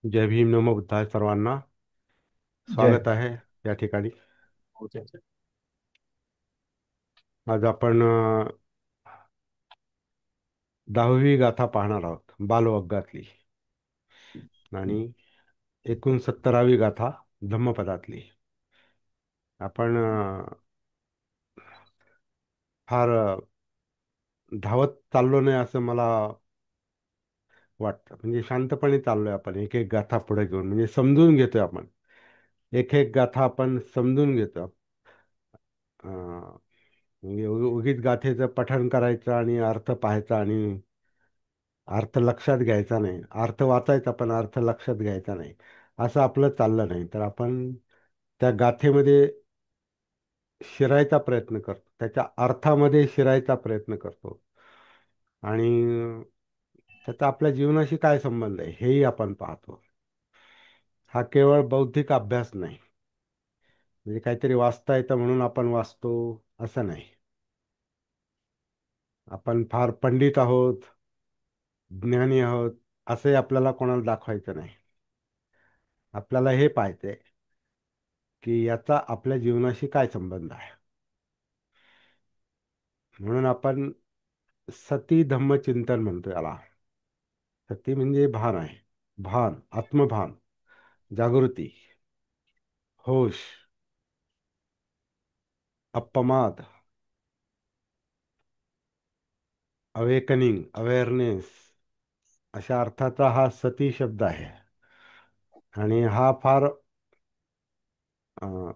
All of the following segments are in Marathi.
जय भीम नमो बुद्धाय सर्वांना जय स्वागत आहे या ठिकाणी. हिंद. आज आपण 10वी गाथा पाहणार आहोत बालवग्गातली आणि 69वी गाथा धम्मपदातली. आपण फार धावत चाललो नाही असं मला वाटतं. म्हणजे शांतपणे चाललोय आपण एक एक गाथा पुढे घेऊन, म्हणजे समजून घेतोय आपण. एक एक गाथा आपण समजून घेतो. म्हणजे उगीच गाथेचं पठण करायचं आणि अर्थ पाहायचा आणि अर्थ लक्षात घ्यायचा नाही. अर्थ वाचायचा पण अर्थ लक्षात घ्यायचा नाही. असं आपलं चाललं नाही. तर आपण त्या गाथेमध्ये शिरायचा प्रयत्न करतो, त्याच्या अर्थामध्ये शिरायचा प्रयत्न करतो आणि त्याचा आपल्या जीवनाशी काय संबंध आहे हेही आपण पाहतो. हा केवळ बौद्धिक अभ्यास नाही. म्हणजे काहीतरी वाचता येतं म्हणून आपण वाचतो असं नाही. आपण फार पंडित आहोत, ज्ञानी आहोत असंही आपल्याला कोणाला दाखवायचं नाही. आपल्याला हे पाहायचंय की याचा आपल्या जीवनाशी काय संबंध आहे. म्हणून आपण सती धम्मचिंतन म्हणतो याला. सती म्हणजे भान आहे. भान, आत्मभान, जागृती, होश, अप्पमाद, अवेकनिंग, अवेअरनेस अशा अर्थाचा हा सती शब्द आहे. आणि हा फार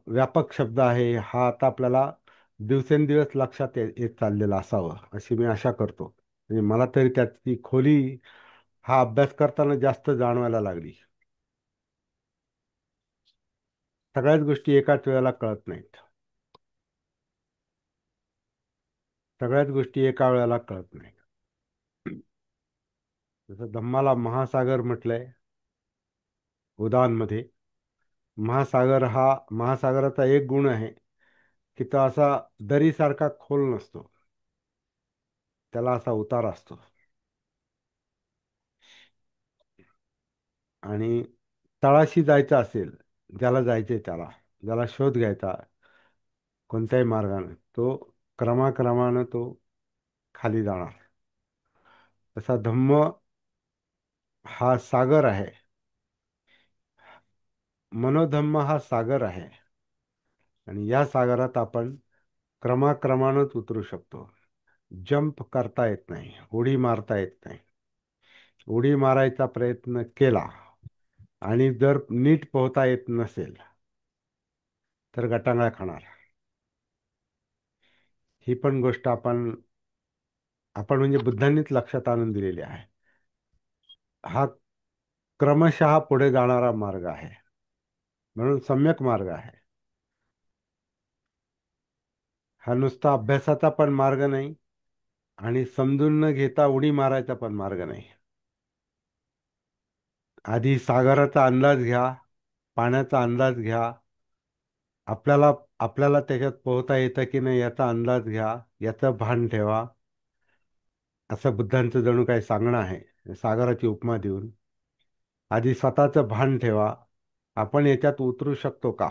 व्यापक शब्द आहे. हा आता आपल्याला दिवसेंदिवस लक्षात येत चाललेला असावं अशी मी आशा करतो. म्हणजे मला तरी त्याची खोली हा अभ्यास करताना जास्त जाणवायला लागली. सगळ्याच गोष्टी एकाच वेळेला कळत नाहीत. सगळ्याच गोष्टी एका वेळेला कळत नाहीत. जसं धम्माला महासागर म्हटलंय उदानमध्ये. महासागराचा एक गुण आहे की तो असा दरीसारखा खोल नसतो. त्याला असा उतार असतो. आणि तळाशी जायचं असेल, ज्याला जायचंय त्याला, ज्याला शोध घ्यायचा कोणत्याही मार्गाने, तो क्रमाक्रमानं तो खाली जाणार. तसा धम्म हा सागर आहे. मनोधम्म हा सागर आहे. आणि या सागरात आपण क्रमाक्रमानच उतरू शकतो. जंप करता येत नाही, उडी मारता येत नाही. उडी मारायचा प्रयत्न केला आणि जर नीट पोहता येत नसेल तर गटांगळ्या खाणार. ही पण गोष्ट आपण आपण म्हणजे बुद्धांनीच लक्षात आणून दिलेली आहे. हा क्रमशः पुढे जाणारा मार्ग आहे, म्हणून सम्यक मार्ग आहे. हा नुसता अभ्यासाचा पण मार्ग नाही आणि समजून न घेता उडी मारायचा पण मार्ग नाही. आधी सागराचा अंदाज घ्या, पाण्याचा अंदाज घ्या. आपल्याला आपल्याला त्याच्यात पोहता येतं की नाही याचा अंदाज घ्या, याचं भान ठेवा. असं बुद्धांचं जणू काही सांगणं आहे सागराची उपमा देऊन. आधी स्वतःचं भान ठेवा. आपण याच्यात उतरू शकतो का?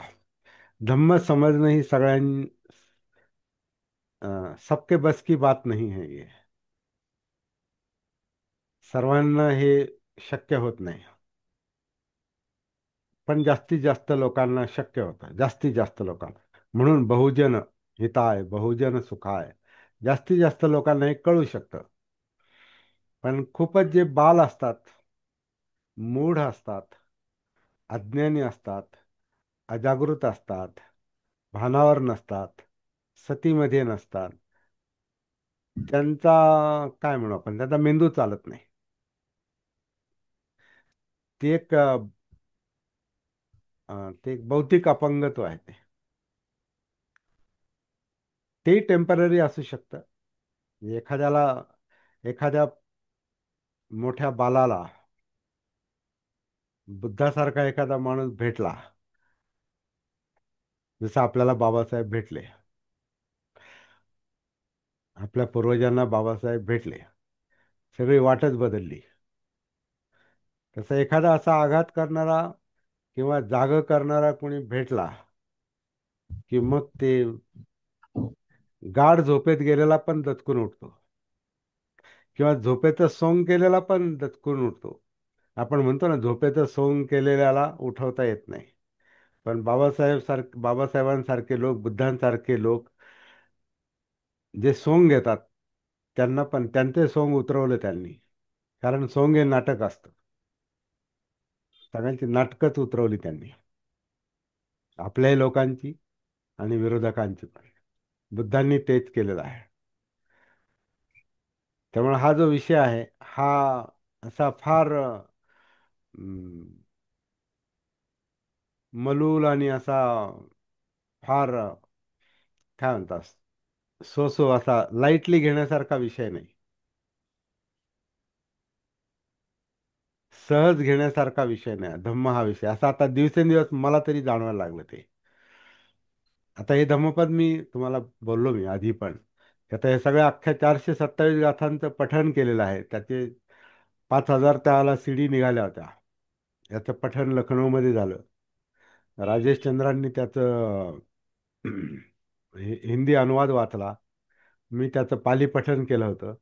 धम्म समझणं ही सबके बस की बात नहीं है ये. सर्वांना हे शक्य होत नाही. पण जास्तीत जास्त लोकांना शक्य होतं, जास्तीत जास्त लोकांना. म्हणून बहुजन हिताय बहुजन सुखाय, जास्तीत जास्त लोकांना हे कळू शकतं. पण खूपच जे बाल असतात, मूढ असतात, अज्ञानी असतात, अजागृत असतात, भानावर नसतात, सतीमध्ये नसतात, त्यांचा काय म्हणू आपण, त्यांचा मेंदू चालत नाही. ते एक ते एक बौद्धिक अपंगत्व आहे ते. ते टेम्पररी असू शकतं. म्हणजे एखाद्या मोठ्या बालाला बुद्धासारखा एखादा माणूस भेटला, जसं आपल्याला बाबासाहेब भेटले, आपल्या पूर्वजांना बाबासाहेब भेटले, सगळी वाटच बदलली. तसा एखादा असा आघात करणारा किंवा जाग करणारा कोणी भेटला की मग ते गाढ झोपेत गेलेला पण दचकून उठतो, किंवा झोपेचं सोंग केलेला पण दचकून उठतो. आपण म्हणतो ना, झोपेचं सोंग केलेल्याला उठवता येत नाही. पण बाबासाहेबांसारखे लोक, बुद्धांसारखे लोक जे सोंग घेतात, त्यांना पण त्यांचे सोंग उतरवले त्यांनी. कारण सोंग हे नाटक असतं. सगळ्यांची नाटकच उतरवली त्यांनी, आपल्याही लोकांची आणि विरोधकांची पण. बुद्धांनी तेच केलेलं आहे. त्यामुळे हा जो विषय आहे, हा असा फार मलूल आणि असा फार काय म्हणतात, सो असा लाईटली घेण्यासारखा विषय नाही. सहज घेण्यासारखा विषय नाही धम्म हा विषय. असा आता दिवसेंदिवस मला तरी जाणवायला लागलं ते. आता हे धम्मपद मी तुम्हाला बोललो मी आधी पण, आता हे सगळ्या अख्ख्या 427 गाथांचं पठण केलेलं आहे. त्याचे 5,000 त्याला सीडी निघाल्या होत्या. याचं पठण लखनौमध्ये झालं. राजेश चंद्रांनी त्याचं हिंदी अनुवाद वाचला. मी त्याचं पाली पठण केलं होतं.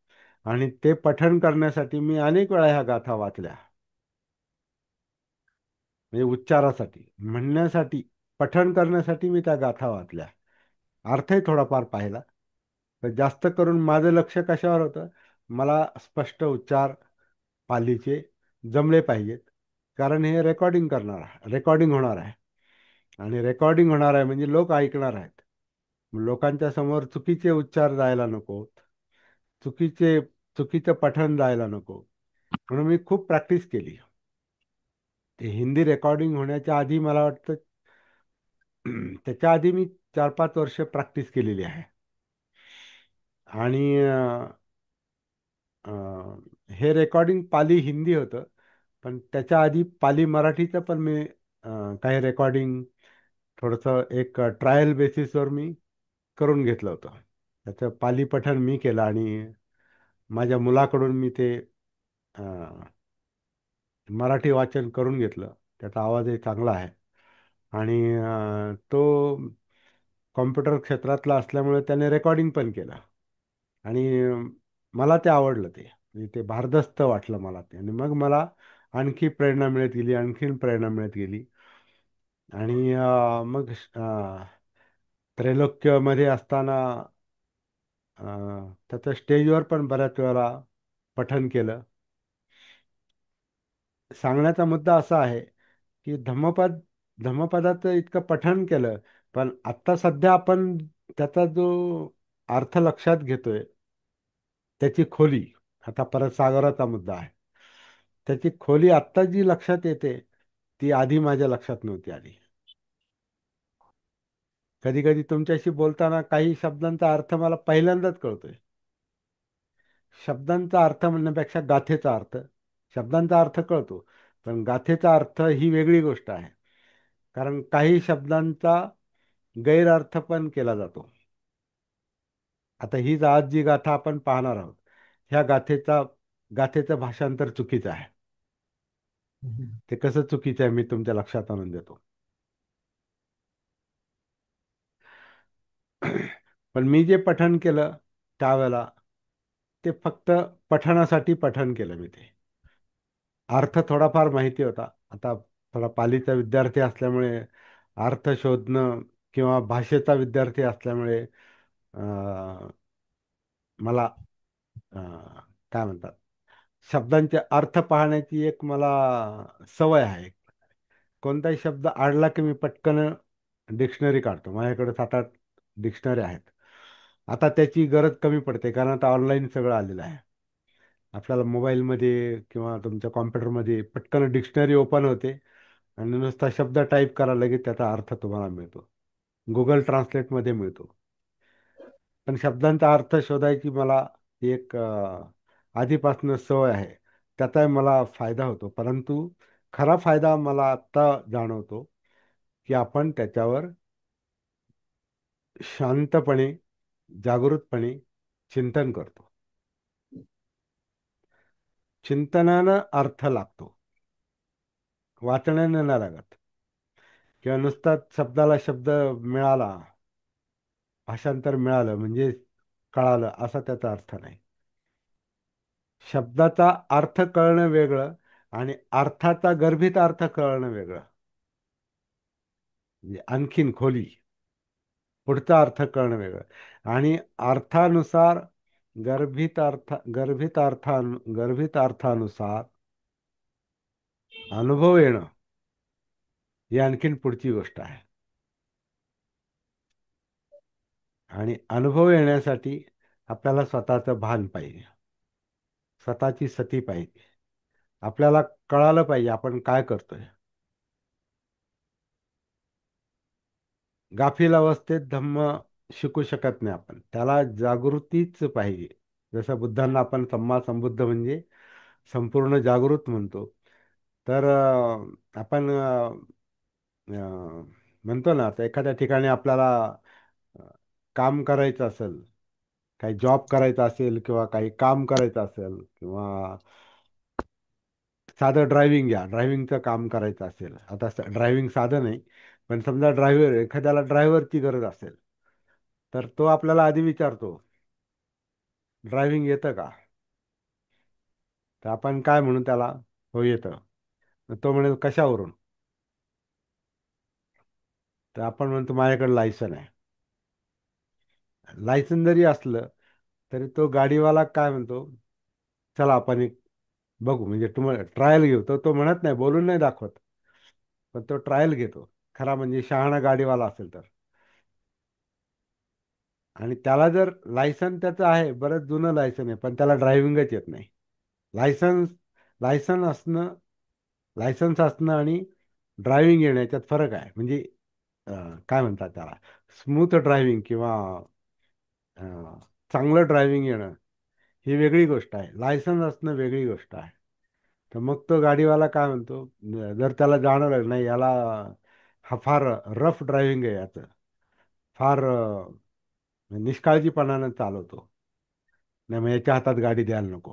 आणि ते पठण करण्यासाठी मी अनेक वेळा ह्या गाथा वाचल्या. म्हणजे उच्चारासाठी, म्हणण्यासाठी, पठण करण्यासाठी मी त्या गाथा वाचल्या. अर्थही थोडाफार पाहिला. तर जास्त करून माझं लक्ष कशावर होतं, मला स्पष्ट उच्चार पालीचे जमले पाहिजेत. कारण हे रेकॉर्डिंग होणार आहे. आणि रेकॉर्डिंग होणार आहे म्हणजे लोक ऐकणार आहेत. लोकांच्या समोर चुकीचे उच्चार जायला नको, चुकीचे चुकीचं पठण जायला नको. म्हणून मी खूप प्रॅक्टिस केली. ते हिंदी रेकॉर्डिंग होण्याच्या आधी मला वाटतं त्याच्या आधी मी 4-5 वर्ष प्रॅक्टिस केलेली आहे. आणि अ, हे रेकॉर्डिंग पाली हिंदी होतं. पण त्याच्या आधी पाली मराठीचं पण मी काही रेकॉर्डिंग थोडंसं एक ट्रायल बेसिसवर मी करून घेतलं होतं. त्याचं पाली पठण मी केलं आणि माझ्या मुलाकडून मी ते अ, मराठी वाचन करून घेतलं. त्याचा आवाजही चांगला आहे. आणि तो कॉम्प्युटर क्षेत्रातला असल्यामुळे त्याने रेकॉर्डिंग पण केलं. आणि मला ते आवडलं ते. म्हणजे ते भारदस्त वाटलं मला ते. आणि मग मला आणखी प्रेरणा मिळत गेली, आणखीन प्रेरणा मिळत गेली. आणि मग त्रैलोक्यमध्ये असताना त्याचं स्टेजवर पण बऱ्याच वेळा पठण केलं. सांगण्याचा मुद्दा असा आहे की धम्मपदाचं इतकं पठण केलं, पण आत्ता सध्या आपण त्याचा जो अर्थ लक्षात घेतोय, त्याची खोली, आता परत सागराचा मुद्दा आहे, त्याची खोली आत्ता जी लक्षात येते, ती आधी माझ्या लक्षात नव्हती आली. कधी कधी तुमच्याशी बोलताना काही शब्दांचा अर्थ मला पहिल्यांदाच कळतोय. शब्दांचा अर्थ म्हणण्यापेक्षा गाथेचा अर्थ. शब्दांचा अर्थ कळतो, पण गाथेचा अर्थ ही वेगळी गोष्ट आहे. कारण काही शब्दांचा गैरअर्थ पण केला जातो. आता हीच आज जी गाथा आपण पाहणार आहोत, ह्या गाथेचं भाषांतर चुकीचं आहे. हम्म. ते कसं चुकीचं आहे मी तुमच्या लक्षात आणून देतो. पण मी जे पठण केलं त्यावेळेला, ते फक्त पठणासाठी पठण केलं मी ते. अर्थ थोडाफार माहिती होता. आता थोडा पालीचा विद्यार्थी असल्यामुळे अर्थ शोधणं, किंवा भाषेचा विद्यार्थी असल्यामुळे मला काय म्हणतात, शब्दांचे अर्थ पाहण्याची एक मला सवय आहे. कोणताही शब्द आडला की मी पटकन डिक्शनरी काढतो. माझ्याकडे 7-8 डिक्शनरी आहेत. आता त्याची गरज कमी पडते, कारण आता ऑनलाईन सगळं आलेलं आहे. आपल्याला मोबाईलमध्ये किंवा तुमच्या कॉम्प्युटरमध्ये पटकन डिक्शनरी ओपन होते आणि नुसता शब्द टाईप करा, लगेच त्याचा अर्थ तुम्हाला मिळतो. गुगल ट्रान्सलेटमध्ये मिळतो. पण शब्दांचा अर्थ शोधायची मला एक आधीपासून सवय आहे. त्याचा मला फायदा होतो. परंतु खरा फायदा मला आत्ता जाणवतो की आपण त्याच्यावर शांतपणे, जागृतपणे चिंतन करतो. चिंतनानं अर्थ लागतो. वाचण्याने नाही लागत, किंवा नुसताच शब्दाला शब्द मिळाला, भाषांतर मिळालं म्हणजे कळालं असा त्याचा अर्थ नाही. शब्दाचा अर्थ कळणं वेगळं आणि अर्थाचा गर्भित अर्थ कळणं वेगळं. म्हणजे आणखीन खोली, पुढचा अर्थ कळणं वेगळं. आणि अर्थानुसार गर्भित अर्थानुसार अनुभव येणं ही आणखीन पुढची गोष्ट आहे. आणि अनुभव येण्यासाठी आपल्याला स्वतःचं भान पाहिजे, स्वतःची सती पाहिजे. आपल्याला कळालं पाहिजे आपण काय करतोय. गाफील अवस्थेत धम्म शिकू शकत नाही आपण, त्याला जागृतीच पाहिजे. जसं बुद्धांना आपण सम्मा संबुद्ध म्हणजे संपूर्ण जागृत म्हणतो. तर आपण म्हणतो ना, आता एखाद्या ठिकाणी आपल्याला अ, काम करायचं असेल, काही जॉब करायचा असेल किंवा काही काम करायचं असेल, किंवा साधं ड्रायव्हिंग घ्या, ड्रायव्हिंगचं काम करायचं असेल. आता ड्रायव्हिंग साधं नाही, पण समजा एखाद्याला ड्रायव्हरची गरज असेल, तर तो आपल्याला आधी विचारतो, ड्रायव्हिंग येतं का? तर आपण काय म्हणून त्याला, हो येतं. तर तो म्हणेल कशावरून? तर आपण म्हणतो माझ्याकडे लायसन आहे. लायसन जरी असलं तरी तो गाडीवाला काय म्हणतो, चला आपण एक बघू, म्हणजे तुम्हाला ट्रायल घेऊ. तो म्हणत नाही, बोलून नाही दाखवत, पण तो ट्रायल घेतो. खरा म्हणजे शहाणा गाडीवाला असेल तर. आणि त्याला जर लायसन त्याचं आहे, बरंच जुनं लायसन आहे, पण त्याला ड्रायव्हिंगच येत नाही. लायसन्स लायसन असणं लायसन्स असणं आणि ड्रायव्हिंग येणं याच्यात फरक आहे. म्हणजे काय म्हणतात त्याला, स्मूथ ड्रायव्हिंग किंवा अं, चांगलं ड्रायव्हिंग येणं ही वेगळी गोष्ट आहे, लायसन्स असणं वेगळी गोष्ट आहे. तर मग तो गाडीवाला काय म्हणतो, जर त्याला जाणवलं नाही याला, हा फार रफ ड्रायव्हिंग आहे याचं, फार निष्काळजीपणानं चालवतो, नाही मग याच्या हातात गाडी द्यायला नको.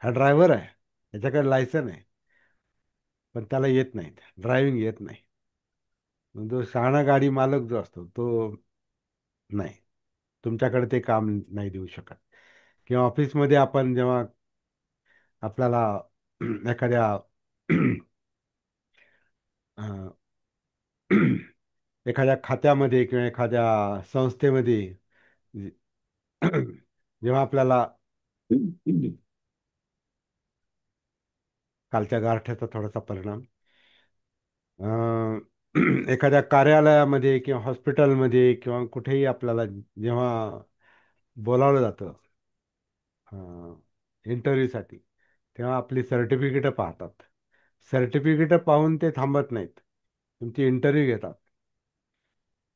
हा ड्रायव्हर आहे, याच्याकडे लायसन आहे, पण त्याला येत नाही, ड्रायव्हिंग येत नाही. मग जो शहाणा गाडी मालक जो असतो तो, नाही, तुमच्याकडे ते काम नाही देऊ शकत. किंवा ऑफिसमध्ये आपण जेव्हा आपल्याला एखाद्या अं, एखाद्या खात्यामध्ये किंवा एखाद्या संस्थेमध्ये जेव्हा आपल्याला कालच्या गारठ्याचा थोडासा परिणाम, अं, एखाद्या कार्यालयामध्ये किंवा हॉस्पिटलमध्ये किंवा कुठेही आपल्याला जेव्हा बोलावलं जातं इंटरव्ह्यूसाठी, तेव्हा आपली सर्टिफिकेटं पाहतात. सर्टिफिकेटं पाहून ते थांबत नाहीत, तुमची इंटरव्ह्यू घेतात.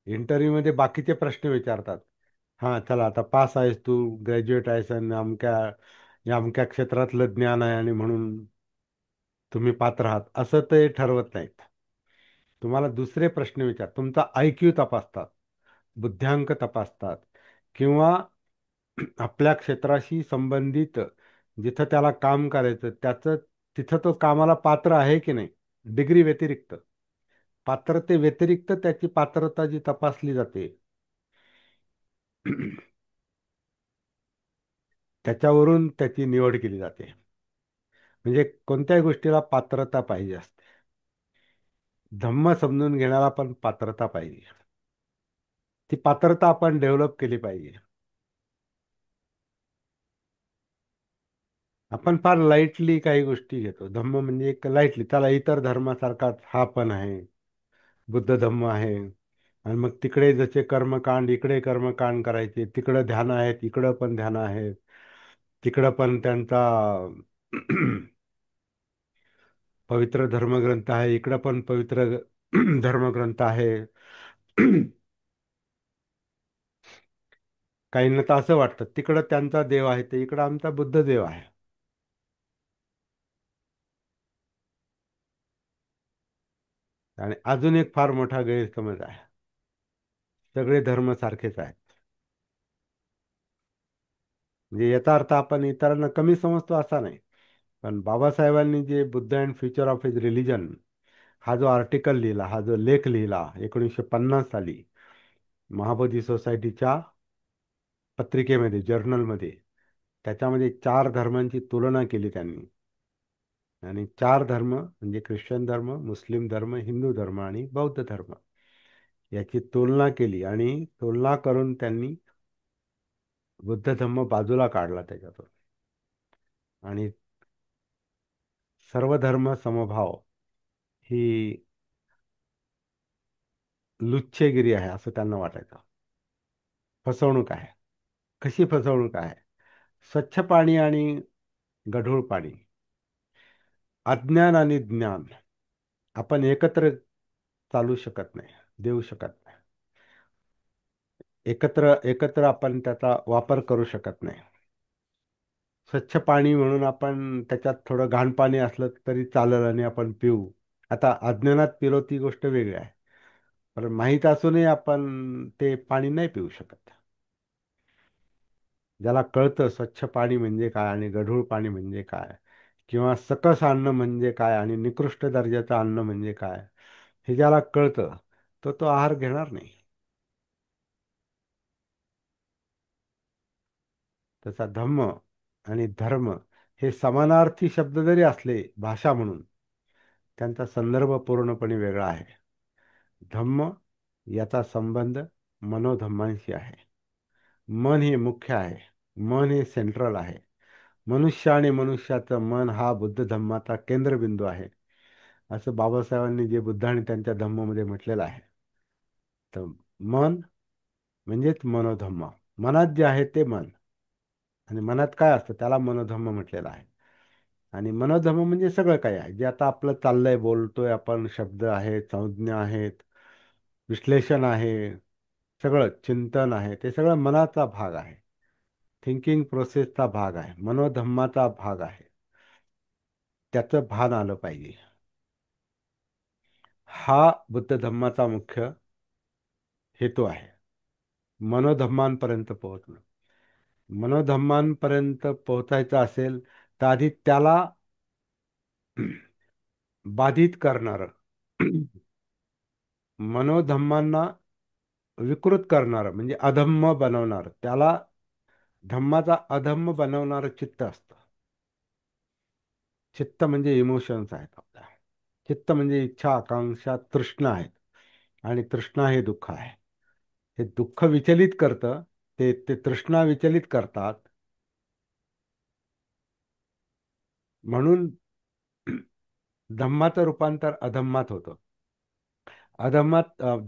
इंटरव्ह्यूमध्ये बाकीचे प्रश्न विचारतात. हां चला, आता पास आहेस तू, ग्रॅज्युएट आहेस आणि या अमक्या क्षेत्रातलं ज्ञान आहे आणि म्हणून तुम्ही पात्र आहात, असं ते ठरवत नाहीत. तुम्हाला दुसरे प्रश्न तुमचा IQ तपासतात, बुद्ध्यांक तपासतात, किंवा आपल्या क्षेत्राशी संबंधित जिथं त्याला काम करायचं त्याचं, तिथं तो कामाला पात्र आहे की नाही, डिग्री व्यतिरिक्त, पात्रते व्यतिरिक्त त्याची पात्रता जी तपासली जाते त्याच्यावरून त्याची निवड केली जाते. म्हणजे कोणत्याही गोष्टीला पात्रता पाहिजे असते. धम्म समजून घेण्याला पण पात्रता पाहिजे. ती पात्रता आपण डेव्हलप केली पाहिजे. आपण फार लाईटली काही गोष्टी घेतो. धम्म म्हणजे एक लाईटली, त्याला इतर धर्मासारखाच हा पण आहे, बुद्ध धम्म आहे. आणि मग तिकडे जसे कर्मकांड, इकडे कर्मकांड करायचे, तिकडं ध्यान आहेत, इकडं पण ध्यान आहेत, तिकडं पण त्यांचा पवित्र धर्मग्रंथ आहे, इकडं पण पवित्र धर्मग्रंथ आहे. काहींना तर असं वाटतं तिकडं त्यांचा देव आहे, ते इकडं आमचा बुद्ध देव आहे. आणि अजून एक फार मोठा गैरसमज आहे, सगळे धर्म सारखेच आहेत. म्हणजे याचा अर्थ आपण इतरांना कमी समजतो असा नाही, पण बाबासाहेबांनी जे Buddha and future of his religion हा जो आर्टिकल लिहिला, हा जो लेख लिहिला 1950 साली महाबोधी सोसायटीच्या पत्रिकेमध्ये, जर्नलमध्ये, त्याच्यामध्ये चार धर्मांची तुलना केली त्यांनी. आणि चार धर्म म्हणजे ख्रिश्चन धर्म, मुस्लिम धर्म, हिंदू धर्म आणि बौद्ध धर्म याची तुलना केली. आणि तुलना करून त्यांनी बुद्ध धर्म बाजूला काढला त्याच्यातून. आणि सर्व धर्म समभाव ही लुच्चेगिरी आहे असं त्यांना वाटायचं. फसवणूक आहे. कशी फसवणूक आहे? स्वच्छ पाणी आणि गढूळ पाणी, अज्ञान आणि ज्ञान आपण एकत्र चालू शकत नाही, देऊ शकत नाही. एकत्र एकत्र आपण त्याचा वापर करू शकत नाही. स्वच्छ पाणी म्हणून आपण त्याच्यात थोडं घाण पाणी असलं तरी चालेल आणि आपण पिऊ. आता अज्ञानात पिलो ती गोष्ट वेगळी आहे. पण माहीत असूनही आपण ते पाणी नाही पिऊ शकत. ज्याला कळतं स्वच्छ पाणी म्हणजे काय आणि गढूळ पाणी म्हणजे काय, किंवा सकस अन्न म्हणजे काय आणि निकृष्ट दर्जाचं अन्न म्हणजे काय, हे ज्याला कळतं तो तो आहार घेणार नाही. तसा धम्म आणि धर्म हे समानार्थी शब्द जरी असले भाषा म्हणून, त्यांचा संदर्भ पूर्णपणे वेगळा आहे. धम्म याचा संबंध मनोधम्मांशी आहे. मन हे मुख्य आहे. मन हे सेंट्रल आहे. मनुष्य आणि मनुष्याचं मन हा बुद्ध धम्माचा केंद्रबिंदू आहे, असं बाबासाहेबांनी जे बुद्ध आणि त्यांच्या धम्मामध्ये म्हटलेलं आहे. तर मन म्हणजेच मनोधम्म. मनात जे आहे ते मन, आणि मनात काय असतं त्याला मनोधम्म म्हटलेलं आहे. आणि मनोधर्म म्हणजे सगळं काही आहे जे आता आपलं चाललंय, बोलतोय आपण, शब्द आहेत, संज्ञा आहेत, विश्लेषण आहे, सगळं चिंतन आहे, ते सगळं मनाचा भाग आहे. थिंकिंग प्रोसेसचा भाग आहे, मनोधम्माचा भाग आहे. त्याचं भान आलं पाहिजे. हा बुद्ध धम्माचा मुख्य हेतू आहे, मनोधम्मांपर्यंत पोहोचणं. मनोधम्मांपर्यंत पोहोचायचं असेल तर आधी त्याला बाधित करणार, मनोधम्मांना विकृत करणार म्हणजे अधम्म बनवणार, त्याला धम्माचा अधम्म बनवणारं चित्त असतं. चित्त म्हणजे इमोशन्स आहेत आपल्या. चित्त म्हणजे इच्छा, आकांक्षा, तृष्णा आहेत. आणि तृष्णा हे दुःख आहे. हे दुःख विचलित करतं. ते ते तृष्णा विचलित करतात. म्हणून धम्माचं रूपांतर अधम्मात होतं.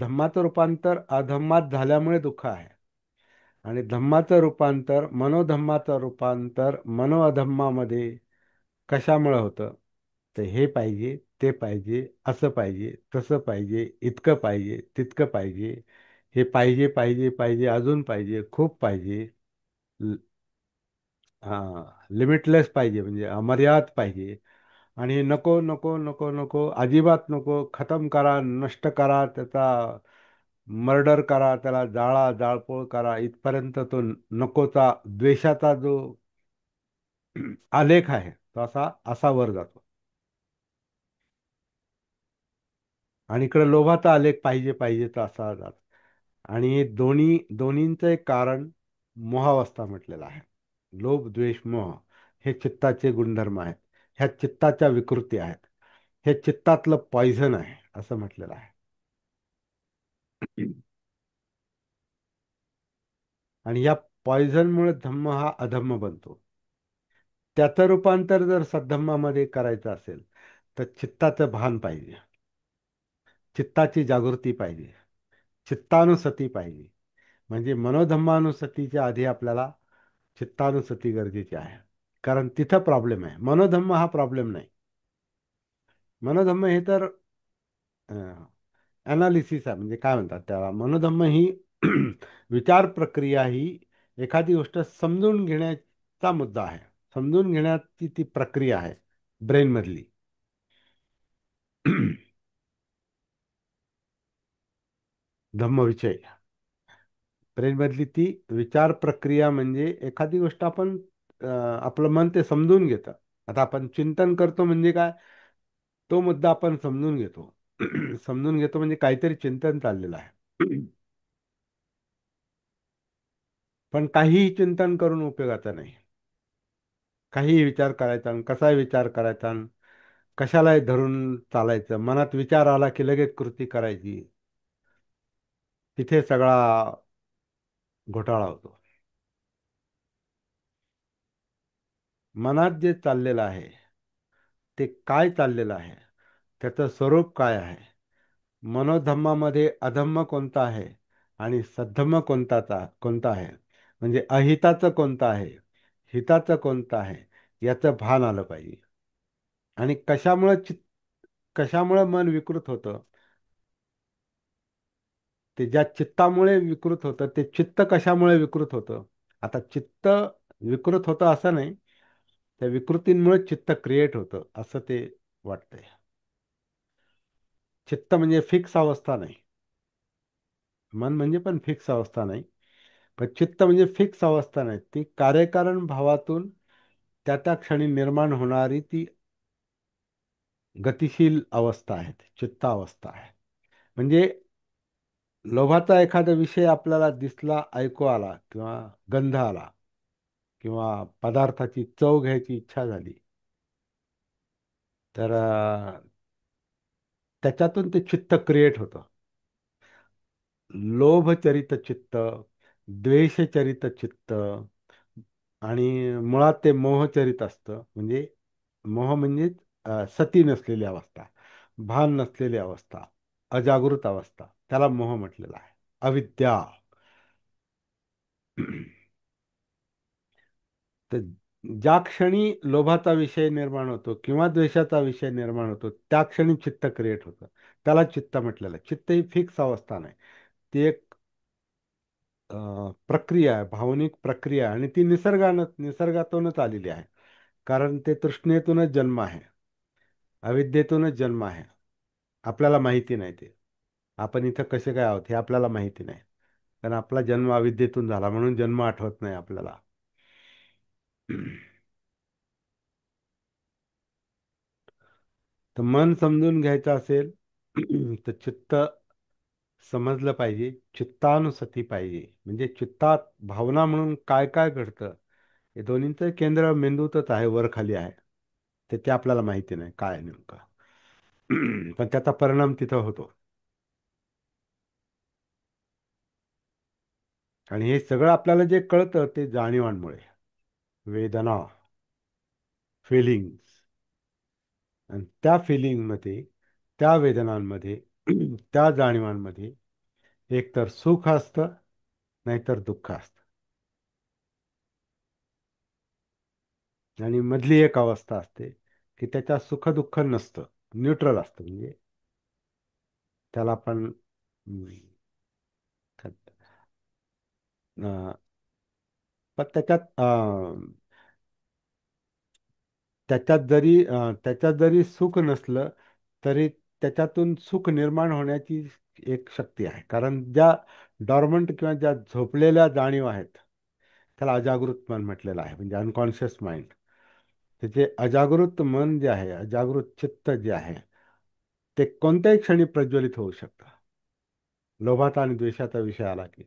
धम्माचं रूपांतर अधम्मात झाल्यामुळे दुःख आहे. आणि धम्माचं रूपांतर, मनोधम्माचं रूपांतर मनोअधम्मामध्ये कशामुळे होतं? तर हे पाहिजे, ते पाहिजे, असं पाहिजे, तसं पाहिजे, इतकं पाहिजे, तितकं पाहिजे, हे पाहिजे पाहिजे पाहिजे, अजून पाहिजे, खूप पाहिजे, लिमिटलेस पाहिजे म्हणजे अमर्याद पाहिजे. आणि हे नको नको नको नको, अजिबात नको, खतम करा, नष्ट करा, त्याचा मर्डर करा, त्याला जाळा, जाळपोळ करा, इथपर्यंत तो नकोचा द्वेषाचा जो आलेख आहे तो असा असा वर जातो. आणि इकडे लोभाचा आलेख पाहिजे पाहिजे तर असा जातो. आणि हे दोन्हींचं एक कारण मोहावस्था म्हटलेलं आहे. लोभ, द्वेष, मोह हे चित्ताचे गुणधर्म आहेत. ह्या चित्ताच्या विकृती आहेत. हे चित्तातलं पॉइझन आहे असं म्हटलेलं आहे. आणि या पॉइझनमुळे धम्म हा अधम्म बनतो. त्याचं रूपांतर जर सद्धम्मामध्ये करायचं असेल तर चित्ताचं भान पाहिजे, चित्ताची जागृती पाहिजे, चित्तानुसती पाहिजे. म्हणजे मनोधम्मानुसतीच्या आधी आपल्याला चित्तानुसती गरजेची आहे. कारण तिथं प्रॉब्लेम आहे, मनोधम्म हा प्रॉब्लेम नाही. मनोधम्म हे तर अनालिसिस आहे, म्हणजे काय म्हणतात त्याला, मनोधम्म ही विचार प्रक्रिया ही एखादी गोष्ट समजून घेण्याचा मुद्दा आहे. समजून घेण्याची ती प्रक्रिया आहे ब्रेनमधली. धम्मविषय ब्रेनमधली ती विचार प्रक्रिया म्हणजे एखादी गोष्ट आपण आपलं मन ते समजून घेतं. आता आपण चिंतन करतो म्हणजे काय, तो मुद्दा आपण समजून घेतो. समजून घेतो म्हणजे काहीतरी चिंतन चाललेलं आहे. पण काहीही चिंतन करून उपयोगाचं नाही. काहीही विचार करायचा आणि कसाही विचार करायचा आणि कशालाही धरून चालायचं. मनात विचार आला की लगेच कृती करायची. तिथे सगळा घोटाळा होतो. मनात जे चाललेलं आहे ते काय चाललेलं आहे, त्याचं स्वरूप काय आहे, मनोधम्मामध्ये अधम्म कोणता आहे आणि सद्धम्म कोणता आहे, म्हणजे अहिताचं कोणतं आहे, हिताचं कोणतं आहे, याचं भान आलं पाहिजे. आणि कशामुळे मन विकृत होतं, ते ज्या चित्तामुळे विकृत होतं ते चित्त कशामुळे विकृत होतं. आता चित्त विकृत होतं असं नाही, त्या विकृतींमुळे चित्त क्रिएट होतं असं ते वाटतंय. चित्त म्हणजे फिक्स अवस्था नाही. मन म्हणजे पण फिक्स अवस्था नाही. पण चित्त म्हणजे फिक्स अवस्था नाही, ती कार्यकारण भावातून त्या त्या क्षणी निर्माण होणारी ती गतिशील अवस्था आहे, ती चित्तावस्था आहे. म्हणजे लोभाचा एखादा विषय आपल्याला दिसला, ऐकू आला, किंवा गंध आला, किंवा पदार्थाची चव घ्यायची इच्छा झाली, तर त्याच्यातून ते चित्त क्रिएट होतं. लोभचरित चित्त, द्वेषचरित चित्त, आणि मुळात ते मोहचरित असतं. म्हणजे मोह म्हणजे सती नसलेली अवस्था, भान नसलेली अवस्था, अजागृत अवस्था, त्याला मोह म्हटलेला आहे. अविद्या. तर ज्या क्षणी लोभाचा विषय निर्माण होतो किंवा द्वेषाचा विषय निर्माण होतो त्या क्षणी चित्त क्रिएट होतं. त्याला चित्त म्हटलेलं आहे. चित्त ही फिक्स अवस्था नाही, ती एक प्रक्रिया आहे, भावनिक प्रक्रिया आहे, आणि ती निसर्गातूनच आलेली आहे. कारण ते तृष्णेतूनच जन्म आहे, अविद्येतूनच जन्म आहे. आपल्याला माहिती नाही ते. आपण इथं कसे काय आहोत हे आपल्याला माहिती नाही. कारण आपला जन्म अविद्येतून झाला म्हणून जन्म आठवत नाही आपल्याला. तर मन समजून घ्यायचं असेल तर चित्त समजलं पाहिजे, चित्तानुसती पाहिजे. म्हणजे चित्तात भावना म्हणून काय काय घडतं, हे दोन्हींचं केंद्र मेंदूतच आहे, वर खाली आहे. ते आपल्याला माहिती नाही काय आहे नेमकं. पण त्याचा परिणाम तिथं होतो. आणि हे सगळं आपल्याला जे कळतं ते जाणीवांमुळे. वेदना, फिलिंग्स, आणि त्या फिलिंगमध्ये, त्या वेदनांमध्ये, त्या जाणीवांमध्ये एकतर सुख असतं, नाहीतर दुःख असतं. आणि मधली एक अवस्था असते की त्याच्यात सुख दुःख नसतं, न्यूट्रल असतं. म्हणजे त्याला आपण अं, पण त्याच्यात जरी सुख नसलं तरी त्याच्यातून सुख निर्माण होण्याची एक शक्ती आहे. कारण ज्या डॉर्मंट किंवा ज्या झोपलेल्या जाणीव आहेत त्याला अजागृत मन म्हटलेलं आहे, म्हणजे अनकॉन्शियस माइंड. त्याचे अजागृत मन जे आहे, अजागृत चित्त जे आहे, ते कोणत्याही क्षणी प्रज्वलित होऊ शकतं. लोभाचा आणि द्वेषाचा विषय आला की.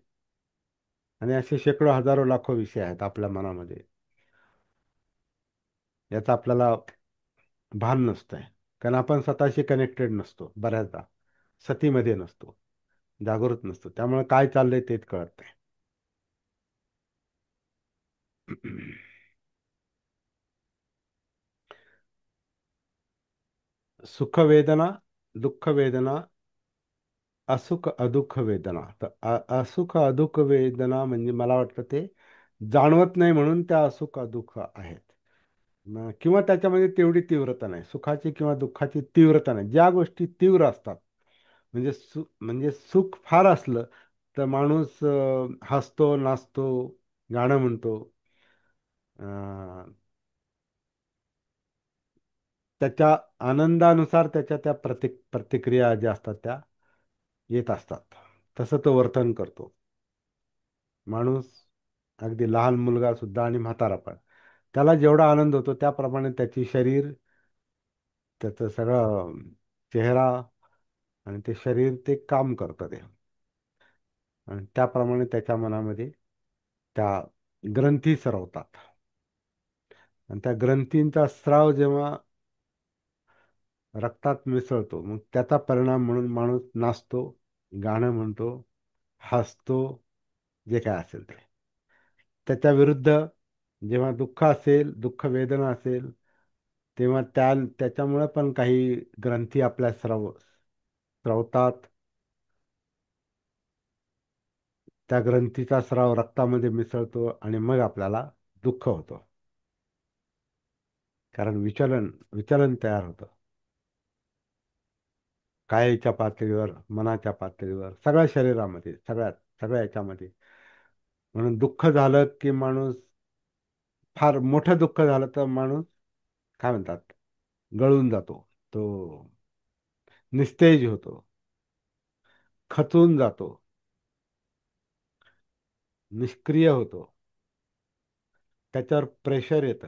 आणि असे शेकडो हजारो लाखो विषय आहेत आपल्या मनामध्ये. याचा आपल्याला भान नसतंय. कारण आपण स्वतःशी कनेक्टेड नसतो बऱ्याचदा, सतीमध्ये नसतो, जागृत नसतो, त्यामुळे काय चाललंय तेच कळत नाही. सुख वेदना, दुःख वेदना, असुख अदुःख वेदना. तर असुख अदुःख वेदना म्हणजे मला वाटतं ते जाणवत नाही म्हणून त्या असुख अदुःख आहेत. किंवा त्याच्यामध्ये तेवढी तीव्रता नाही, सुखाची किंवा दुःखाची तीव्रता नाही. ज्या गोष्टी तीव्र असतात, म्हणजे सुख फार असलं तर माणूस हसतो, नाचतो, गाणं म्हणतो. अं, त्याच्या आनंदानुसार त्याच्या त्या प्रतिक्रिया ज्या असतात त्या येत असतात. तसं तो वर्तन करतो माणूस. अगदी लहान मुलगा सुद्धा आणि म्हातारा पण, त्याला जेवढा आनंद होतो त्याप्रमाणे त्याची शरीर, त्याचं सगळं चेहरा, आणि ते शरीर ते काम करतं ते. आणि त्याप्रमाणे त्याच्या मनामध्ये त्या ग्रंथी सरवतात. आणि त्या ग्रंथींचा स्राव जेव्हा रक्तात मिसळतो, मग त्याचा परिणाम म्हणून माणूस नाचतो, गाणं म्हणतो, हसतो, जे काय असेल ते. त्याच्या विरुद्ध जेव्हा दुःख असेल, दुःख वेदना असेल, तेव्हा त्याच्यामुळे पण काही ग्रंथी आपल्या स्रवतात. त्या ग्रंथीचा स्राव रक्तामध्ये मिसळतो आणि मग आपल्याला दुःख होतं. कारण विचलन विचलन तयार होतं. कायेच्या पातळीवर, मनाच्या पातळीवर, सगळ्या शरीरामध्ये, सगळ्या याच्यामध्ये. म्हणून दुःख झालं की माणूस, फार मोठं दुःख झालं तर माणूस काय म्हणतात, गळून जातो. तो निस्तेज होतो, खचून जातो, निष्क्रिय होतो. त्याच्यावर प्रेशर येतं,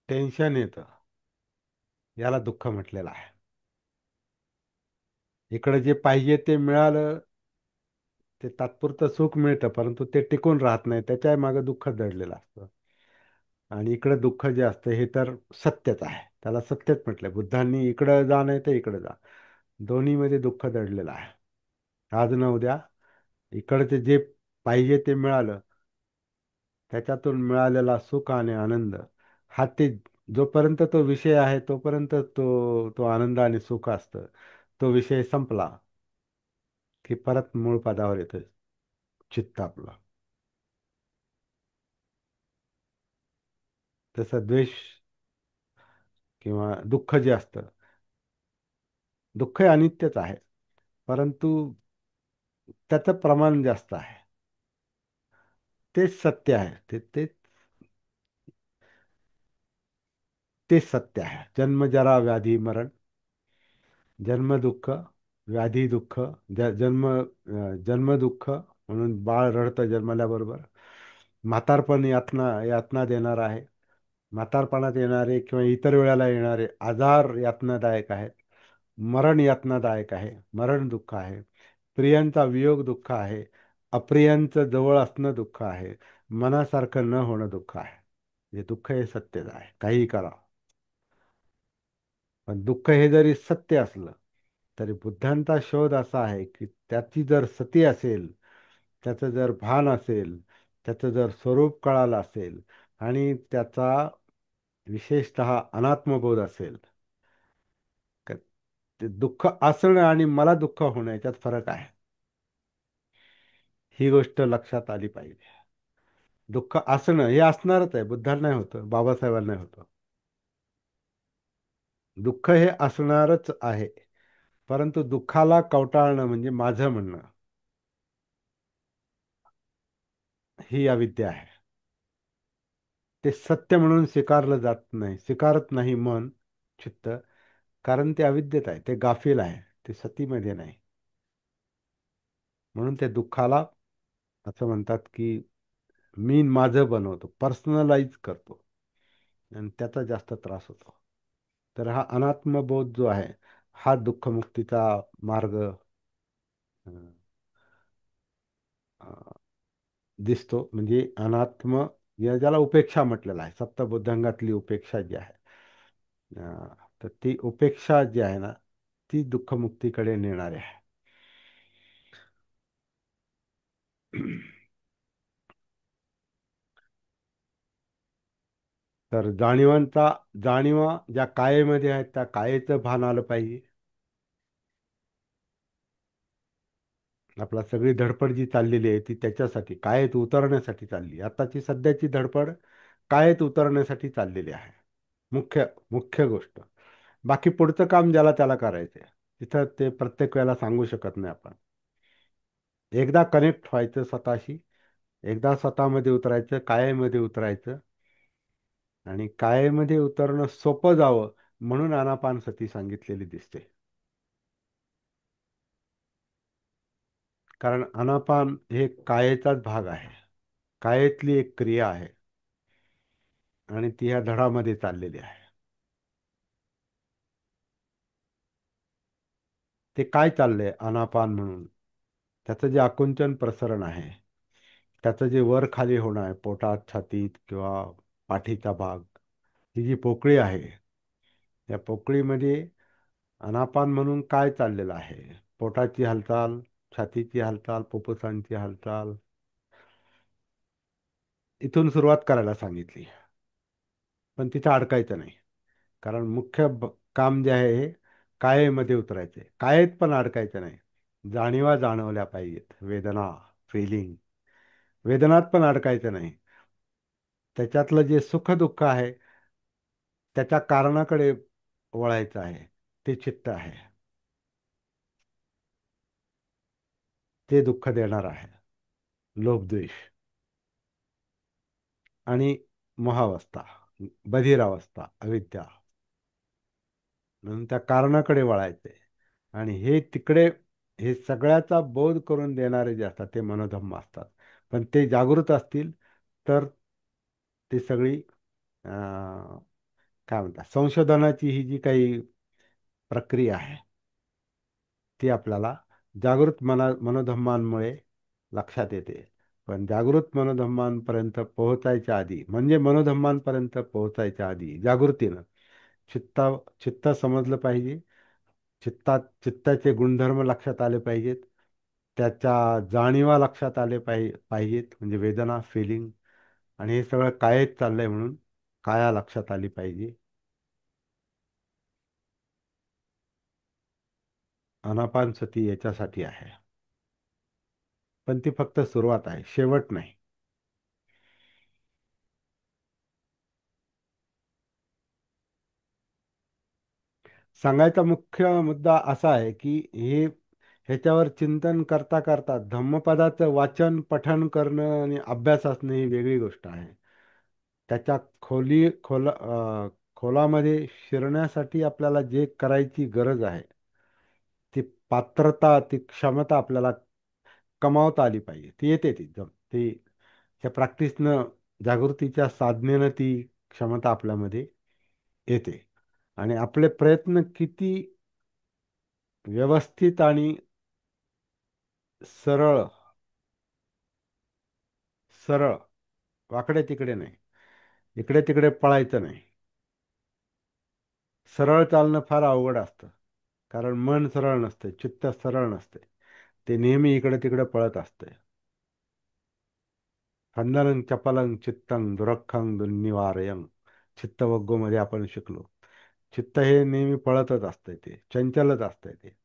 टेन्शन येतं. याला दुःख म्हटलेलं आहे. इकडे जे पाहिजे ते मिळालं, ते तात्पुरतं सुख मिळतं, परंतु ते टिकून राहत नाही. त्याच्या मागे दुःख दडलेलं असतं. आणि इकडे दुःख जे असतं हे तर सत्यच आहे. त्याला सत्यच म्हटलंय बुद्धांनी. इकडं जा नाही तर इकडे जा, दोन्हीमध्ये दुःख दडलेलं आहे. आज न उद्या इकडचे जे पाहिजे ते मिळालं, त्याच्यातून मिळालेला सुख आणि आनंद, हा ते जोपर्यंत तो विषय आहे तोपर्यंत तो तो आनंद आणि सुख असतं. तो विषय संपला की परत मूळ पदावर येतं चित्त आपलं. तसं द्वेष किंवा दुःख जे असतं, दुःख हे अनित्यच आहे, परंतु त्याचं प्रमाण जास्त आहे. तेच सत्य आहे. तेच सत्य आहे. जन्म, जरा, व्याधी, मरण. जन्म दुःख, व्याधी दुःख, जन्म दुःख म्हणून बाळ रडतं जन्मल्याबरोबर. म्हातारपण यातना यातना देणार आहे. म्हातारपणात येणारे किंवा इतर वेळेला येणारे आजार यातनादायक आहेत. मरण यातनादायक आहे, मरण दुःख आहे. प्रियांचा वियोग दुःख आहे. अप्रियांचं जवळ असणं दुःख आहे. मनासारखं न होणं दुःख आहे. हे दुःख हे सत्यच आहे, काहीही करा. पण दुःख हे जरी सत्य असलं तरी बुद्धांचा शोध असा आहे की त्याची जर सती असेल, त्याचं जर भान असेल, त्याचं जर स्वरूप कळालं असेल आणि त्याचा विशेषतः अनात्मबोध असेल, तर ते दुःख असणं आणि मला दुःख होणं याच्यात फरक आहे. ही गोष्ट लक्षात आली पाहिजे. दुःख असणं हे असणारच आहे. बुद्धांना नाही होतं, बाबासाहेबांना नाही होतं. दुःख हे असणारच आहे, परंतु दुःखाला कवटाळणं म्हणजे माझं म्हणणं, ही अविद्या आहे. ते सत्य म्हणून स्वीकारलं जात नाही, स्वीकारत नाही मन, चित्त. कारण ते अविद्येत आहे, ते गाफील आहे, ते सतीमध्ये नाही. म्हणून ते दुःखाला असं म्हणतात की मी माझं बनवतो, पर्सनलाइज करतो, आणि त्याचा जास्त त्रास होतो. तर हा अनात्मबोध जो आहे, हा दुःखमुक्तीचा मार्ग अं, अं, दिसतो. म्हणजे अनात्म, ज्याला उपेक्षा म्हटलेला आहे, सप्तबुद्धांगातली उपेक्षा जी आहे, तर ती उपेक्षा जी आहे ना, ती दुःखमुक्तीकडे नेणारी आहे. तर जाणीवा ज्या कायेमध्ये आहेत त्या कायेचं भान आलं पाहिजे. आपला सगळी धडपड जी चाललेली आहे ती त्याच्यासाठी, कायेत उतरण्यासाठी चालली. आताची सध्याची धडपड कायेत उतरण्यासाठी चाललेली आहे. मुख्य मुख्य गोष्ट. बाकी पुढचं काम ज्याला त्याला करायचंय, तिथं ते प्रत्येक वेळेला सांगू शकत नाही आपण. एकदा कनेक्ट व्हायचं स्वतःशी, एकदा स्वतःमध्ये उतरायचं, कायेमध्ये उतरायचं. आणि कायेमध्ये उतरणं सोपं जावं म्हणून आनापानसती सांगितलेली दिसते. कारण आनापान हे कायेचाच भाग आहे, कायेतली एक क्रिया आहे, आणि ती ह्या धडामध्ये चाललेली आहे. ते काय चाललंय अनापान म्हणून, त्याचं जे आकुंचन प्रसरण आहे, त्याचं जे वर खाली होणं आहे पोटात, छातीत किंवा पाठीचा भाग, ही जी पोकळी आहे, त्या पोकळीमध्ये अनापान म्हणून काय चाललेलं आहे, पोटाची हालचाल, छातीची हालचाल, फुफ्फुसांची हालचाल, इथून सुरुवात करायला सांगितली. पण तिथं अडकायचं नाही. कारण मुख्य काम जे आहे हे कायेमध्ये उतरायचे. कायेत पण अडकायचं नाही. जाणीवा जाणवल्या पाहिजेत. वेदना, फिलिंग, वेदनात पण अडकायचं नाही. त्याच्यातलं जे सुख दुःख आहे त्याच्या कारणाकडे वळायचं आहे. ते चित्त आहे. ते दुःख देणार आहे. लोभ, द्वेष आणि मोहावस्था, बधिरावस्था, अविद्या. म्हणून त्या कारणाकडे वळायचे. आणि हे तिकडे, हे सगळ्याचा बोध करून देणारे जे असतात ते मनोधम्म असतात. पण ते जागृत असतील तर ती सगळी काय म्हणतात, संशोधनाची ही जी काही प्रक्रिया आहे ती आपल्याला जागृत मनोधम्मांमुळे लक्षात येते. पण जागृत मनोधम्मांपर्यंत पोहोचायच्या आधी, म्हणजे मनोधम्मांपर्यंत पोहोचायच्या आधी जागृतीनं चित्ता चित्त समजलं पाहिजे. चित्ताचे गुणधर्म लक्षात आले पाहिजेत. त्याच्या जाणीवा लक्षात आले पाहिजेत, म्हणजे वेदना, फिलिंग. आणि हे सगळं कायच चाललंय म्हणून काया लक्षात आली पाहिजे. अनापान सती याच्यासाठी आहे. पण ती फक्त सुरुवात आहे, शेवट नाही. सांगायचा मुख्य मुद्दा असा आहे की ह्याच्यावर चिंतन करता करता धम्मपदाचं वाचन पठण करणं आणि अभ्यास असणं ही वेगळी गोष्ट आहे. त्याच्या खोलामध्ये शिरण्यासाठी आपल्याला जे करायची गरज आहे, ती पात्रता, ती क्षमता आपल्याला कमावता आली पाहिजे. ती येते, ती त्या प्रॅक्टिसनं, जागृतीच्या साधनेनं ती क्षमता आपल्यामध्ये येते. आणि आपले प्रयत्न किती व्यवस्थित आणि सरळ, सरळ, वाकडे तिकडे नाही, इकडे तिकडे पळायचं नाही. सरळ चालणं फार अवघड असतं. कारण मन सरळ नसते, चित्त सरळ नसते. ते नेहमी इकडे तिकडे पळत असते. खंदनं चपलं चित्तं दुरख्खं दुर्निवारयं, चित्तवग्गोमध्ये आपण शिकलो. चित्त हे नेहमी पळतच असते, ते चंचलच असते, ते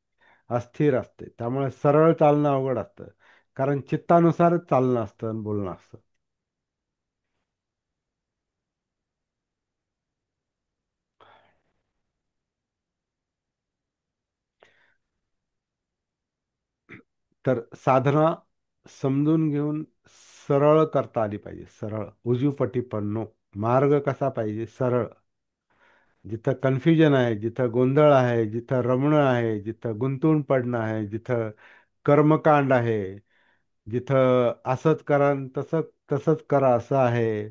अस्थिर असते. त्यामुळे सरळ चालणं अवघड असतं. कारण चित्तानुसारच चालणं असतं आणि बोलणं असतं. तर साधना समजून घेऊन सरळ करता आली पाहिजे. सरळ, उजूपटी पन्नो. मार्ग कसा पाहिजे? सरळ. जिथं कन्फ्युजन आहे, जिथं गोंधळ आहे, जिथं रमणं आहे, जिथं गुंतून पडणं आहे, जिथं कर्मकांड आहे, जिथं असंच करा आणि तसंच करा असं आहे,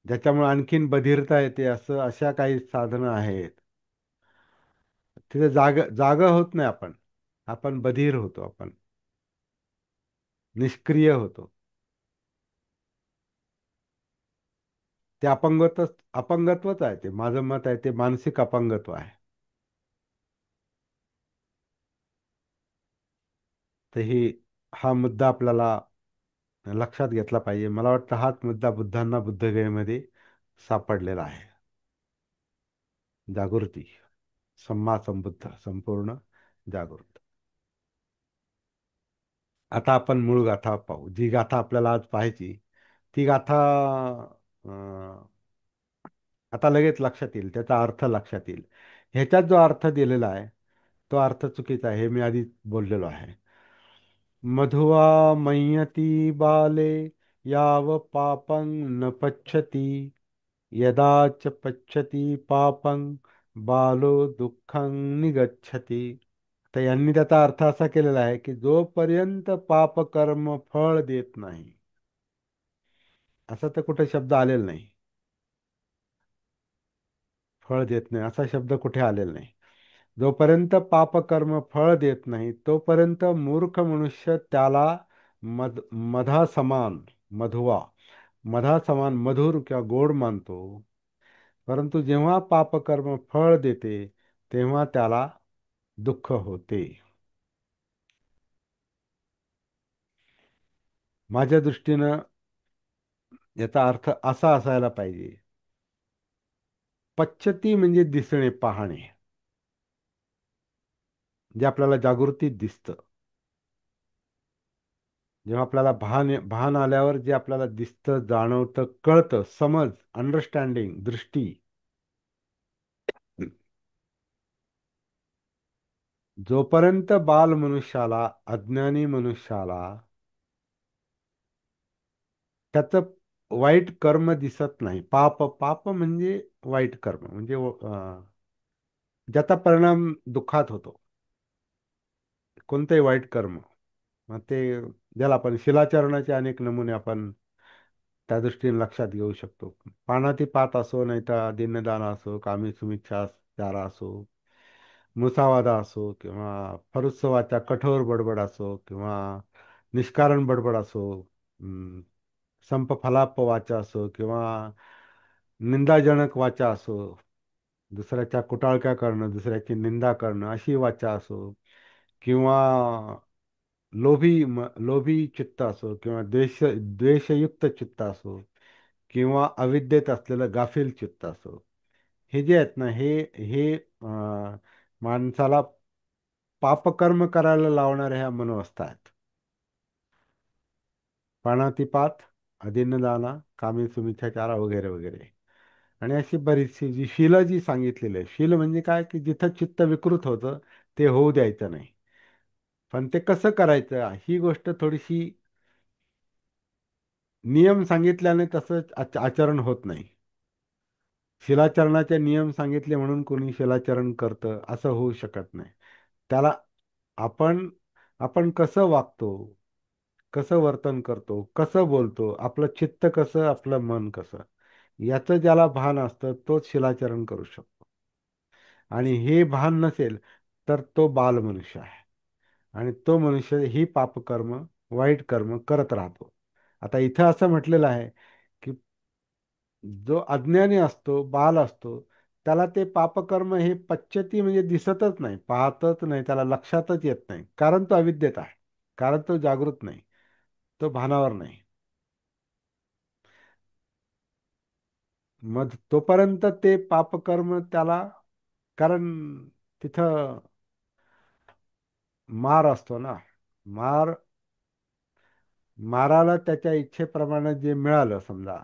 ज्याच्यामुळे आणखीन बधिरता येते, अशा काही साधनं आहेत. तिथे जाग होत नाही आपण. आपण बधीर होतो, आपण निष्क्रिय होतो. ते अपंगत्वच आहे. ते माझं मत आहे, ते मानसिक अपंगत्व आहे. तर हा मुद्दा आपल्याला लक्षात घेतला पाहिजे. मला वाटतं हाच मुद्दा बुद्धांना बुद्धगयेमध्ये सापडलेला आहे. जागृती, सम्मा संबुद्ध, संपूर्ण जागृत. आता आपण मूळ गाथा पाहू. जी गाथा आपल्याला आज पाहायची, ती गाथा अं, आता लगेच लक्षात येईल, त्याचा अर्थ लक्षात येईल. ह्याच्यात जो अर्थ दिलेला आहे तो अर्थ चुकीचा आहे, हे मी आधी बोललेलो आहे. मधुवा मय्यती बाले याव पापं न पच्छति, यदा च पच्छति पापं बालो दुःखं निगच्छति. तर यांनी त्याचा अर्थ असा केलेला आहे की जोपर्यंत पाप कर्म फळ देत नाही, असं तर कुठे शब्द आलेला नाही. फळ देत नाही असा शब्द कुठे आलेला नाही. जोपर्यंत पापकर्म फळ देत नाही तोपर्यंत मूर्ख मनुष्य त्याला मधा समान, मधुवा, मधा समान मधुर किंवा गोड मानतो. परंतु जेव्हा पापकर्म फळ देते तेव्हा त्याला दुःख होते. माझ्या दृष्टीनं याचा अर्थ असा असायला पाहिजे. पश्चती म्हणजे दिसणे, पाहणे, जे आपल्याला जागृतीत दिसतं. जेव्हा आपल्याला भान आल्यावर जे आपल्याला दिसतं, जाणवतं, कळतं, समज, अंडरस्टँडिंग, दृष्टी. जोपर्यंत बाल मनुष्याला, अज्ञानी मनुष्याला त्याचं वाईट कर्म दिसत नाही. पाप म्हणजे वाईट कर्म म्हणजे ज्याचा परिणाम दुःखात होतो. कोणतंही वाईट कर्म. मग ते ज्याला आपण शिलाचरणाचे अनेक नमुने आपण त्या दृष्टीने लक्षात घेऊ शकतो. पानातिपात असो, नाही तर दीनदान असो, कामी सुमिच्छाचारा असो, मुसावादा असो, किंवा फरुत्सवाच्या कठोर बडबड असो, किंवा निष्कारण बडबड असो, संप फलाप वाचा असो, किंवा निंदाजनक वाचा असो, दुसऱ्याच्या कुटाळक्या करणं, दुसऱ्याची निंदा करणं अशी वाचा असो, किंवा लोभी चित्त असो, किंवा द्वेषयुक्त चित्त असो, किंवा अविद्येत असलेलं गाफील चित्त असो. हे जे आहेत ना, हे माणसाला पापकर्म करायला लावणाऱ्या ह्या मनोवस्था आहेत. प्राणातिपात, अदिन्नदाना, कामी सुमिच्छाचारा वगैरे वगैरे. आणि अशी बरीचशी जी शिलं जी सांगितलेली आहे. शिल म्हणजे काय, की जिथं चित्त विकृत होतं ते होऊ द्यायचं नाही. पण ते कसं करायचं ही गोष्ट थोडीशी, नियम सांगितल्याने तसं आचरण होत नाही. शिलाचरणाचे नियम सांगितले म्हणून कोणी शिलाचरण करतं असं होऊ शकत नाही. त्याला आपण आपण कसं वागतो, कसं वर्तन करतो, कसं बोलतो, आपलं चित्त कसं, आपलं मन कसं, याचं ज्याला भान असतं तोच शिलाचरण करू शकतो. आणि हे भान नसेल तर तो बाल मनुष्य आहे. आणि तो मनुष्य ही पापकर्म, वाईट कर्म करत राहतो. आता इथं असं म्हटलेलं आहे की जो अज्ञानी असतो, बाल असतो, त्याला ते पापकर्म हे पश्चती म्हणजे दिसतच नाही, पाहतच नाही, त्याला लक्षातच येत नाही. कारण तो अविद्येत आहे, कारण तो जागृत नाही, तो भानावर नाही. मग तोपर्यंत ते पापकर्म त्याला, कारण तिथं मार असतो ना. मार माराला त्याच्या इच्छेप्रमाणे जे मिळालं, समजा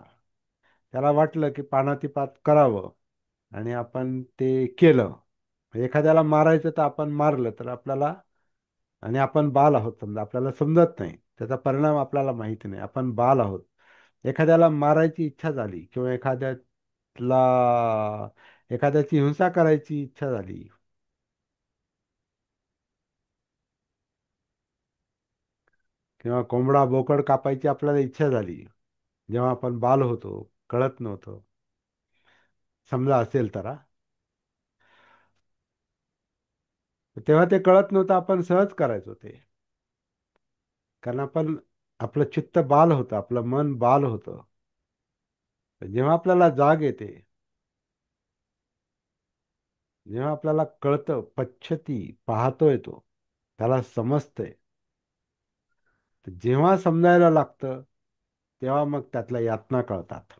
त्याला वाटलं की पानातिपात करावं आणि आपण ते केलं. एखाद्याला मारायचं तर आपण मारलं तर आपल्याला, आणि आपण बाल आहोत, समजा आपल्याला समजत नाही, त्याचा परिणाम आपल्याला माहिती नाही, आपण बाल आहोत. एखाद्याला मारायची इच्छा झाली, किंवा एखाद्याची हिंसा करायची इच्छा झाली, किंवा कोंबडा बोकड कापायची आपल्याला इच्छा झाली, जेव्हा आपण बाल होतो, कळत नव्हतं, समजा असेल तर तेव्हा ते कळत नव्हतं, आपण सहज करायचो ते. कारण आपलं चित्त बाल होतं, आपलं मन बाल होतं. जेव्हा आपल्याला जाग येते, जेव्हा आपल्याला कळतं, पश्चती पाहतोय तो, त्याला समजतंय, तर जेव्हा समजायला लागतं तेव्हा मग त्यातल्या यातना कळतात.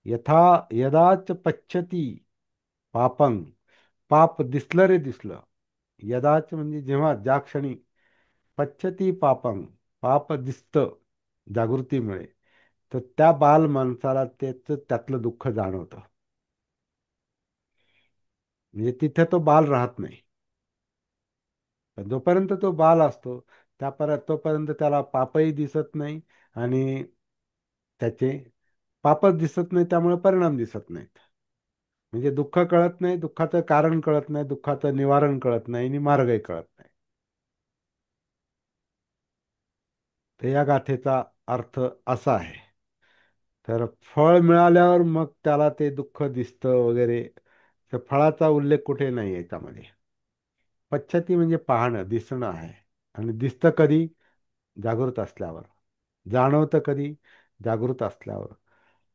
यथा यदाच पश्चती पापं, पाप दिसलं रे दिसलं. यदाच म्हणजे जेव्हा, ज्या क्षणी पश्चती पापं, पाप दिसतं जागृतीमुळे, तर त्या बाल माणसाला त्यातलं दुःख जाणवतं. म्हणजे तिथे तो बाल राहत नाही. पण जोपर्यंत तो बाल असतो तोपर्यंत त्याला पापही दिसत नाही, आणि त्याचे पापच दिसत नाही, त्यामुळे परिणाम दिसत नाहीत. म्हणजे दुःख कळत नाही, दुःखाचं कारण कळत नाही, दुःखाचं निवारण कळत नाही, आणि मार्गही कळत नाही. तर या गाथेचा अर्थ असा आहे. तर फळ मिळाल्यावर मग त्याला ते दुःख दिसतं वगैरे, तर फळाचा उल्लेख कुठे नाही याच्यामध्ये. पश्चाती म्हणजे पाहणं, दिसणं आहे. आणि दिसतं कधी? जागृत असल्यावर. जाणवतं कधी? जागृत असल्यावर.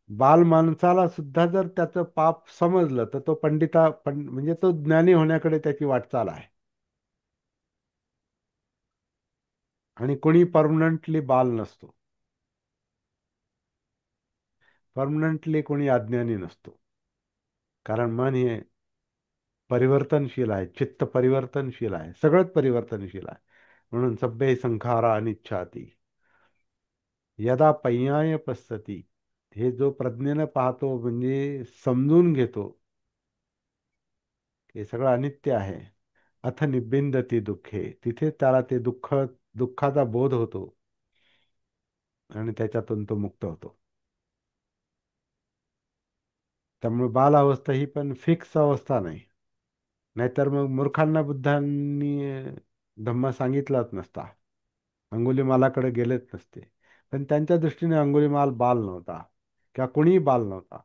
बाल माणसाला सुद्धा जर त्याचं पाप समजलं तर तो म्हणजे तो ज्ञानी होण्याकडे त्याची वाटचाल आहे. आणि कोणी परमनंटली बाल नसतो. परमनंटली कोणी अज्ञानी नसतो. कारण मन हे परिवर्तनशील आहे, चित्त परिवर्तनशील आहे, सगळंच परिवर्तनशील आहे. म्हणून सभ्ये संखारा अनिच्छाती यदा पय्याय पස්සती. हे जो प्रज्ञेनं पाहतो म्हणजे समजून घेतो, हे सगळं अनित्य आहे. अथ निबिंदती दुःखे, तिथे त्याला ते दुःखाचा बोध होतो आणि त्याच्यातून तो मुक्त होतो. त्यामुळे बाल अवस्था ही पण फिक्स अवस्था नाही. नाहीतर मग मूर्खांना बुद्धांनी धम्म सांगितलाच नसता, अंगुलीमालाकडे गेलेच नसते. पण त्यांच्या दृष्टीने अंगुलीमाल बाल नव्हता किंवा कोणीही बाल नव्हता.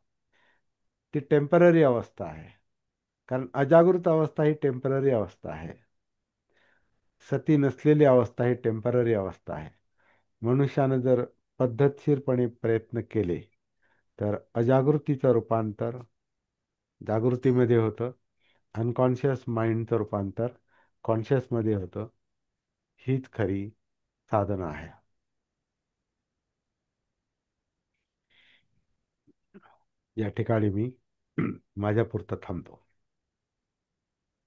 ती टेम्पररी अवस्था आहे. कारण अजागृत अवस्था ही टेम्पररी अवस्था आहे. सती नसलेली अवस्था ही टेम्पररी अवस्था आहे. मनुष्यानं जर पद्धतशीरपणे प्रयत्न केले तर अजागृतीचं रूपांतर जागृतीमध्ये होतं. अनकॉन्शियस माइंडचं रूपांतर कॉन्शियसमध्ये होतं. हीच खरी साधना आहे. या ठिकाणी मी माझ्यापुरतं थांबतो.